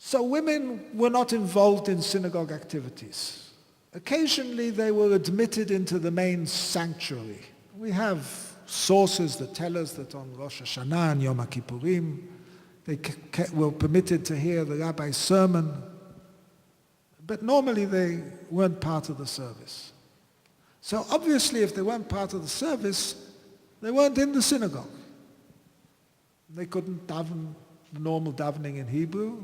So women were not involved in synagogue activities. Occasionally they were admitted into the main sanctuary. We have sources that tell us that on Rosh Hashanah and Yom Kippurim, they were permitted to hear the rabbi's sermon, but normally they weren't part of the service. So obviously if they weren't part of the service, they weren't in the synagogue. They couldn't daven the normal davening in Hebrew,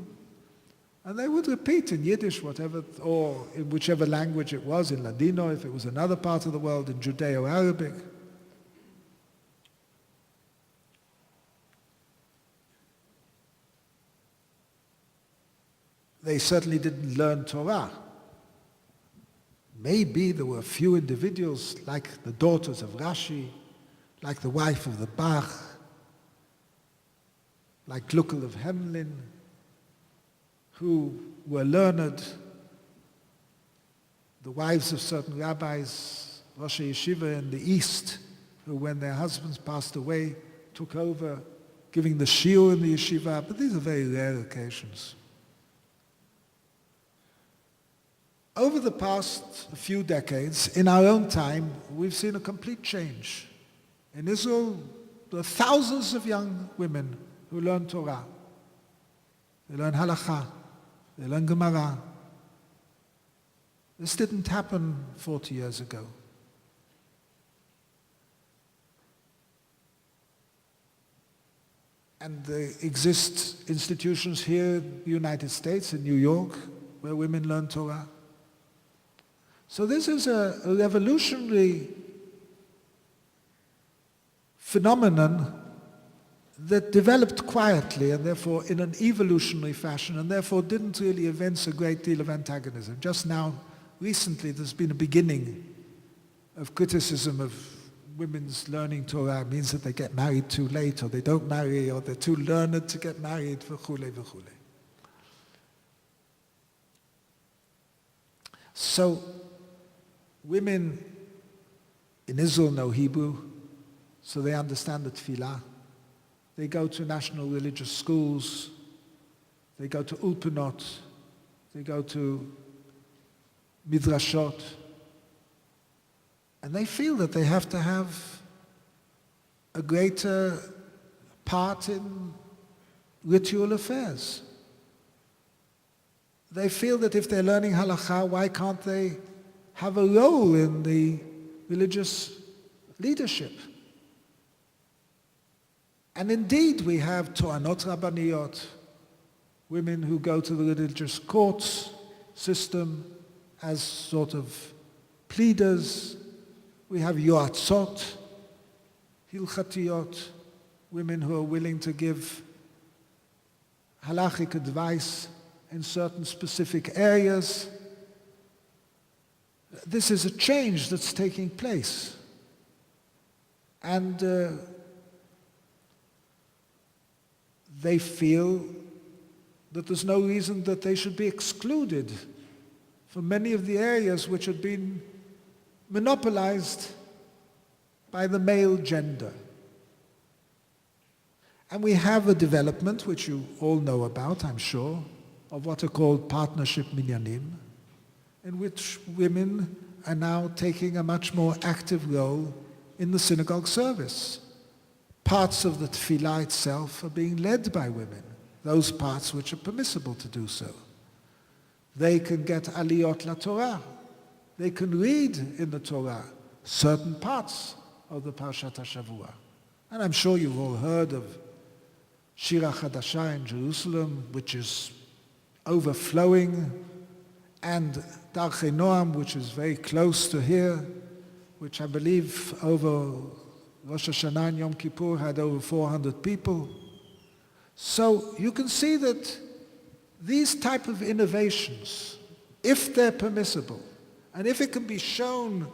and they would repeat in Yiddish, whatever, or in whichever language it was, in Ladino, if it was another part of the world, in Judeo-Arabic. They certainly didn't learn Torah. Maybe there were a few individuals, like the daughters of Rashi, like the wife of the Bach, like Gluckel of Hemlin, who were learned, the wives of certain rabbis, Rosh Yeshiva in the East, who when their husbands passed away, took over giving the shiur in the yeshiva, but these are very rare occasions. Over the past few decades, in our own time, we've seen a complete change. In Israel, there are thousands of young women who learn Torah. They learn halakha, they learn Gemara. This didn't happen 40 years ago. And there exist institutions here in the United States, in New York, where women learn Torah. So this is a revolutionary phenomenon that developed quietly and therefore in an evolutionary fashion and therefore didn't really evince a great deal of antagonism. Just now, recently, there's been a beginning of criticism of women's learning Torah. It means that they get married too late, or they don't marry, or they're too learned to get married, v'chule, v'chule. So, women in Israel know Hebrew, so they understand the tefillah. They go to national religious schools. They go to ulpanot. They go to midrashot. And they feel that they have to have a greater part in ritual affairs. They feel that if they're learning halakha, why can't they have a role in the religious leadership? And indeed, we have to'anot rabbaniyot, women who go to the religious courts system as sort of pleaders. We have yoatzot, hilchatiyot, women who are willing to give halachic advice in certain specific areas. This is a change that's taking place. And they feel that there's no reason that they should be excluded from many of the areas which had been monopolized by the male gender. And we have a development, which you all know about, I'm sure, of what are called partnership minyanim, in which women are now taking a much more active role in the synagogue service. Parts of the tefillah itself are being led by women, those parts which are permissible to do so. They can get aliyot la Torah. They can read in the Torah certain parts of the Parshat HaShavua. And I'm sure you've all heard of Shira Chadasha in Jerusalem, which is overflowing, and Darchei Noam, which is very close to here, which I believe over Rosh Hashanah and Yom Kippur had over 400 people. So you can see that these type of innovations, if they're permissible, and if it can be shown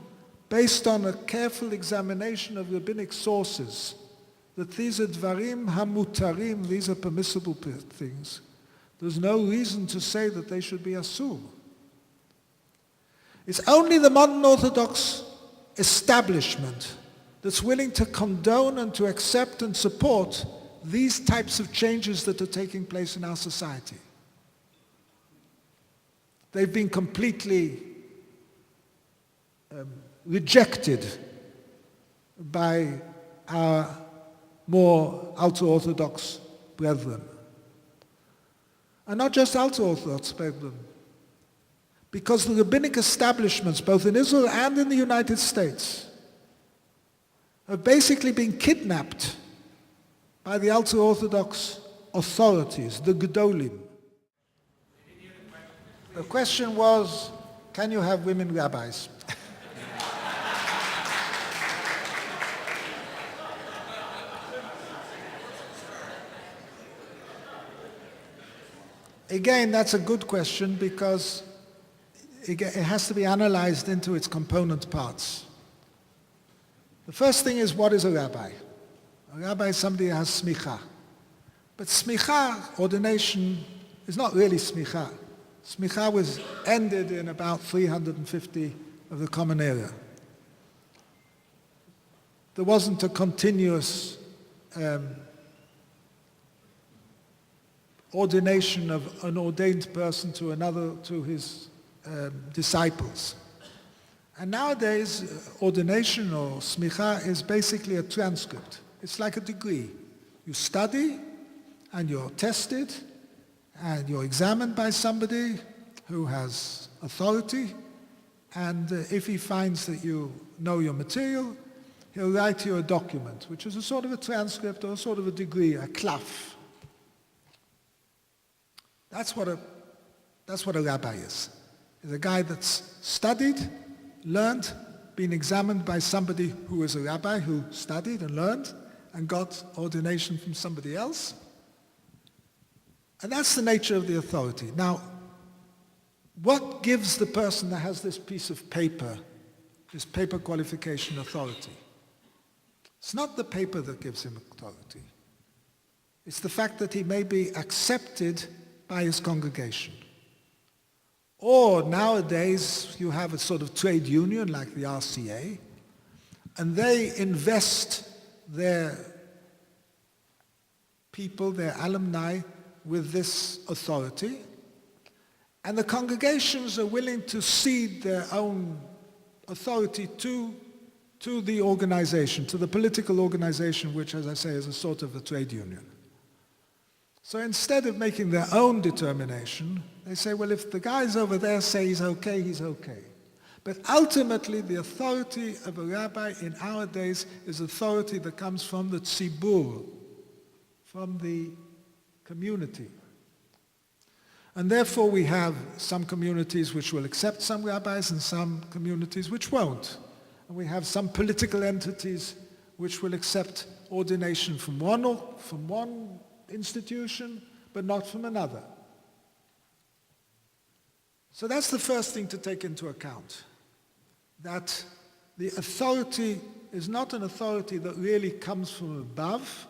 based on a careful examination of rabbinic sources, that these are dvarim hamutarim, these are permissible things, there's no reason to say that they should be asur. It's only the modern Orthodox establishment that's willing to condone and to accept and support these types of changes that are taking place in our society. they've been completely rejected by our more ultra-Orthodox brethren. And not just ultra-Orthodox brethren, because the rabbinic establishments, both in Israel and in the United States, have basically been kidnapped by the ultra-Orthodox authorities, the Gedolim. The question was, can you have women rabbis? Again, that's a good question because it has to be analyzed into its component parts. The first thing is, what is a rabbi? A rabbi is somebody who has smicha. But smicha, ordination, is not really smicha. Smicha was ended in about 350 of the Common Era. There wasn't a continuous ordination of an ordained person to another, to his disciples. And nowadays, ordination or smicha is basically a transcript. It's like a degree. You study, and you're tested, and you're examined by somebody who has authority, and if he finds that you know your material, he'll write you a document, which is a sort of a transcript or a sort of a degree, a klaf. That's what a rabbi is. He's a guy that's studied, learned, been examined by somebody who is a rabbi, who studied and learned, and got ordination from somebody else. And that's the nature of the authority. Now, what gives the person that has this piece of paper, this paper qualification, authority? It's not the paper that gives him authority. It's the fact that he may be accepted by his congregation. Or nowadays, you have a sort of trade union like the RCA, and they invest their people, their alumni, with this authority, and the congregations are willing to cede their own authority to the organization, to the political organization, which, as I say, is a sort of a trade union. So instead of making their own determination, they say, well, if the guys over there say he's okay, he's okay. But ultimately, the authority of a rabbi in our days is authority that comes from the tzibur, from the community. And therefore, we have some communities which will accept some rabbis and some communities which won't. And we have some political entities which will accept ordination from one institution, but not from another. So that's the first thing to take into account, that the authority is not an authority that really comes from above,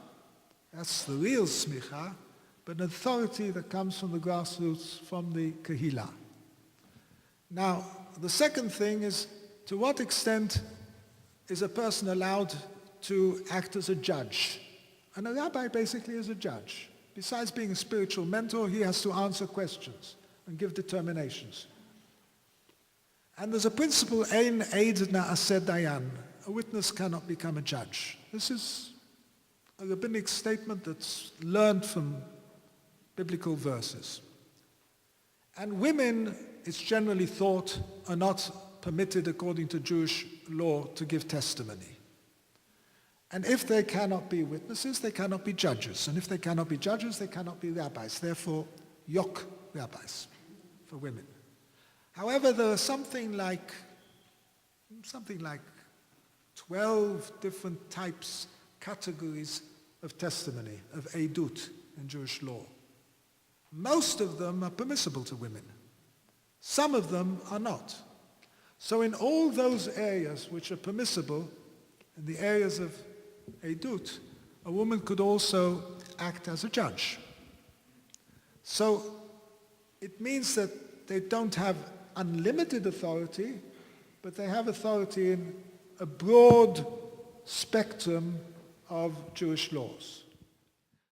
that's the real smicha, but an authority that comes from the grassroots, from the kahila. Now, the second thing is, to what extent is a person allowed to act as a judge? And a rabbi basically is a judge. Besides being a spiritual mentor, he has to answer questions and give determinations. And there's a principle, ein eid na'aseh dayan. A witness cannot become a judge. This is a rabbinic statement that's learned from biblical verses. And women, it's generally thought, are not permitted according to Jewish law to give testimony. And if they cannot be witnesses, they cannot be judges. And if they cannot be judges, they cannot be rabbis. Therefore, yok rabbis for women. However, there are something like 12 different types, categories of testimony, of eidut in Jewish law. Most of them are permissible to women. Some of them are not. So in all those areas which are permissible, in the areas of eidut, a woman could also act as a judge. So it means that they don't have unlimited authority, but they have authority in a broad spectrum of Jewish laws.